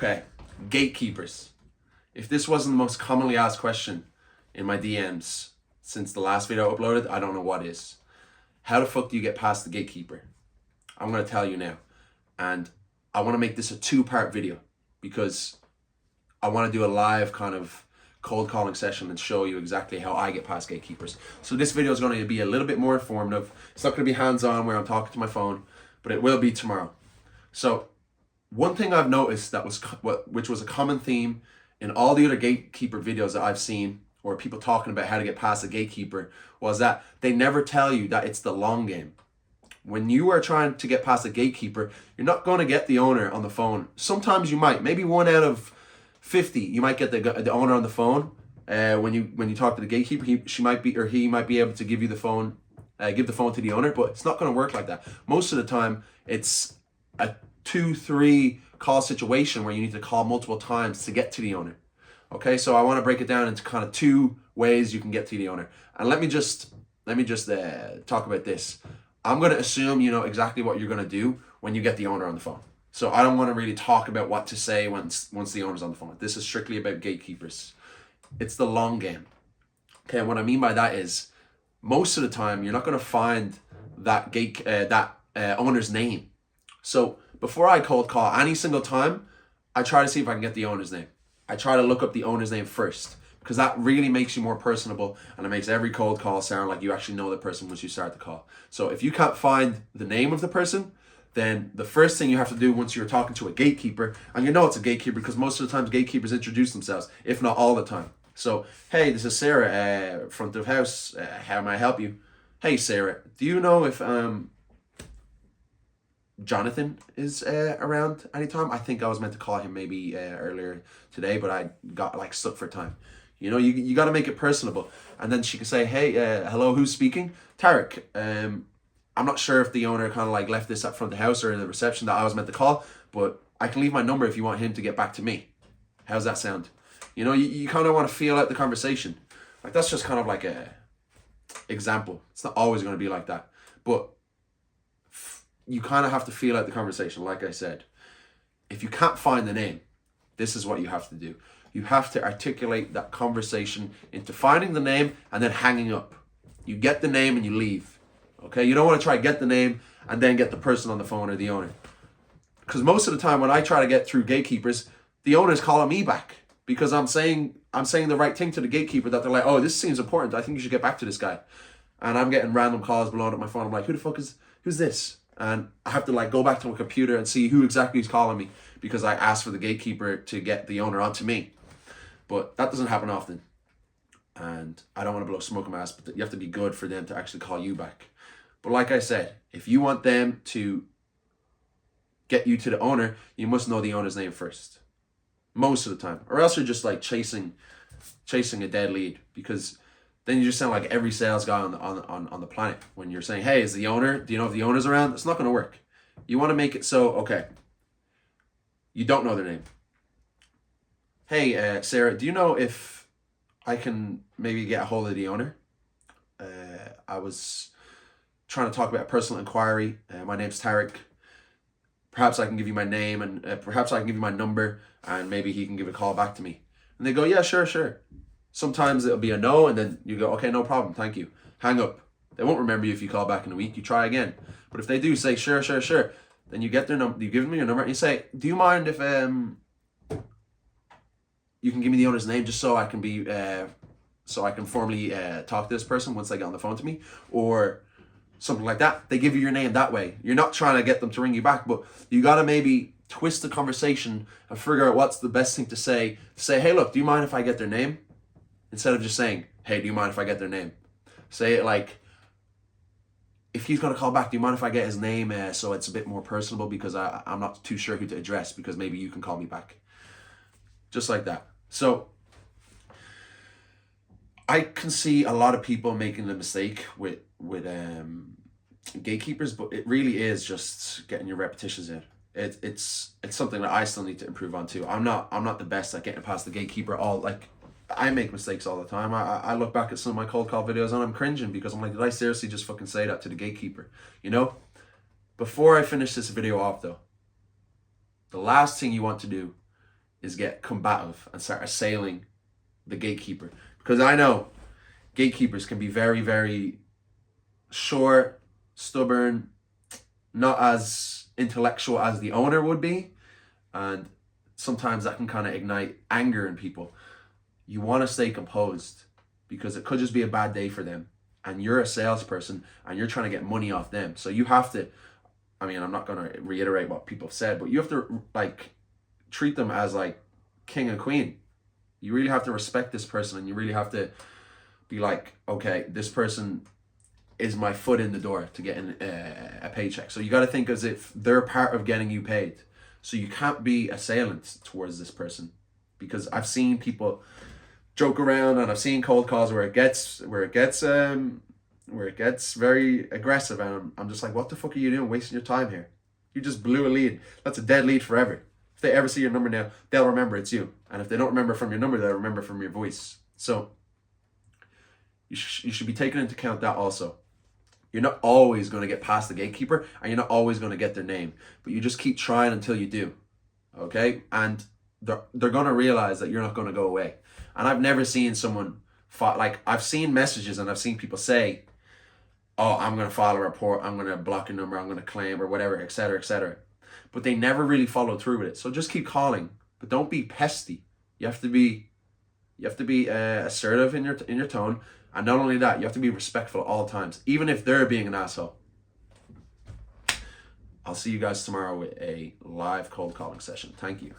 Okay, gatekeepers. If this wasn't the most commonly asked question in my DMs since the last video I uploaded, I don't know what is. How the fuck do you get past the gatekeeper? I'm going to tell you now. And I want to make this a two-part video because I want to do a live kind of cold calling session and show you exactly how I get past gatekeepers. So this video is going to be a little bit more informative. It's not going to be hands-on where I'm talking to my phone, but it will be tomorrow. So one thing I've noticed that which was a common theme in all the other gatekeeper videos that I've seen, or people talking about how to get past a gatekeeper, was that they never tell you that it's the long game. When you are trying to get past a gatekeeper, you're not going to get the owner on the phone. Sometimes you might, maybe 1 out of 50, you might get the owner on the phone. When you talk to the gatekeeper, he might be able to give you the phone, give the phone to the owner, but it's not going to work like that. Most of the time, it's a 2-3 call situation where you need to call multiple times to get to the owner. Okay, so I want to break it down into kind of 2 ways you can get to the owner. And let me just talk about this. I'm going to assume you know exactly what you're going to do when you get the owner on the phone. So I don't want to really talk about what to say once the owner's on the phone. This is strictly about gatekeepers. It's the long game. Okay, and what I mean by that is most of the time you're not going to find that owner's name. So before I cold call any single time, I try to see if I can get the owner's name. I try to look up the owner's name first because that really makes you more personable and it makes every cold call sound like you actually know the person once you start the call. So if you can't find the name of the person, then the first thing you have to do once you're talking to a gatekeeper, and you know it's a gatekeeper because most of the time gatekeepers introduce themselves, if not all the time. So, hey, this is Sarah, front of house. How may I help you? Hey, Sarah, do you know if Jonathan is around anytime? I think I was meant to call him maybe earlier today, but I got like stuck for time. You know, you got to make it personable. And then she can say, hey, hello, who's speaking? Tariq. I'm not sure if the owner kind of like left this at front of the house or in the reception that I was meant to call, but I can leave my number if you want him to get back to me. How's that sound? You know, you kind of want to feel out the conversation. Like that's just kind of like a example. It's not always going to be like that, but you kind of have to feel out the conversation. Like I said, if you can't find the name, this is what you have to do. You have to articulate that conversation into finding the name and then hanging up. You get the name and you leave. Okay, you don't want to try to get the name and then get the person on the phone or the owner. Because most of the time when I try to get through gatekeepers, the owner's calling me back because I'm saying the right thing to the gatekeeper that they're like, oh, this seems important. I think you should get back to this guy. And I'm getting random calls blowing up my phone. I'm like, who's this? And I have to like go back to my computer and see who exactly is calling me because I asked for the gatekeeper to get the owner onto me. But that doesn't happen often. And I don't want to blow smoke in my ass, but you have to be good for them to actually call you back. But like I said, if you want them to get you to the owner, you must know the owner's name first. Most of the time. Or else you're just like chasing a dead lead, because then you just sound like every sales guy on the planet when you're saying, hey, is the owner, do you know if the owner's around? It's not going to work. You want to make it so, okay, you don't know their name. Hey, Sarah, do you know if I can maybe get a hold of the owner? I was trying to talk about a personal inquiry. My name's Tariq. Perhaps I can give you my name and perhaps I can give you my number and maybe he can give a call back to me. And they go, yeah, sure. Sometimes it'll be a no and then you go, okay, no problem, thank you. Hang up. They won't remember you if you call back in a week. You try again. But if they do say, sure, then you get their number, you give them your number and you say, do you mind if you can give me the owner's name just so I can be so I can formally talk to this person once they get on the phone to me, or something like that. They give you your name that way. You're not trying to get them to ring you back, but you got to maybe twist the conversation and figure out what's the best thing to say. Say, hey, look, do you mind if I get their name? Instead of just saying, hey, do you mind if I get their name? Say it like, if he's going to call back, do you mind if I get his name so it's a bit more personable because I'm not too sure who to address because maybe you can call me back. Just like that. So I can see a lot of people making the mistake with gatekeepers, but it really is just getting your repetitions in. It's something that I still need to improve on too. I'm not the best at getting past the gatekeeper. I make mistakes all the time. I look back at some of my cold call videos and I'm cringing because I'm like, did I seriously just fucking say that to the gatekeeper? You know? Before I finish this video off though, the last thing you want to do is get combative and start assailing the gatekeeper. Because I know gatekeepers can be very, very short, stubborn, not as intellectual as the owner would be, and sometimes that can kind of ignite anger in people. You want to stay composed because it could just be a bad day for them, and you're a salesperson and you're trying to get money off them. So you have to, I mean, I'm not going to reiterate what people have said, but you have to like treat them as like king and queen. You really have to respect this person, and you really have to be like, okay, this person is my foot in the door to getting a paycheck. So you got to think as if they're part of getting you paid. So you can't be assailant towards this person, because I've seen people joke around, and I've seen cold calls where it gets very aggressive, and I'm just like, what the fuck are you doing, wasting your time here? You just blew a lead. That's a dead lead forever. If they ever see your number now, they'll remember it's you, and if they don't remember from your number, they'll remember from your voice. So you should be taking into account that also. You're not always going to get past the gatekeeper, and you're not always going to get their name, but you just keep trying until you do. Okay? And they're going to realize that you're not going to go away. And I've never seen someone like, I've seen messages and I've seen people say, oh, I'm going to file a report, I'm going to block a number, I'm going to claim, or whatever, etc., etc. But they never really follow through with it. So just keep calling, but don't be pesty. You have to be assertive in your tone. And not only that, you have to be respectful at all times, even if they're being an asshole. I'll see you guys tomorrow with a live cold calling session. Thank you.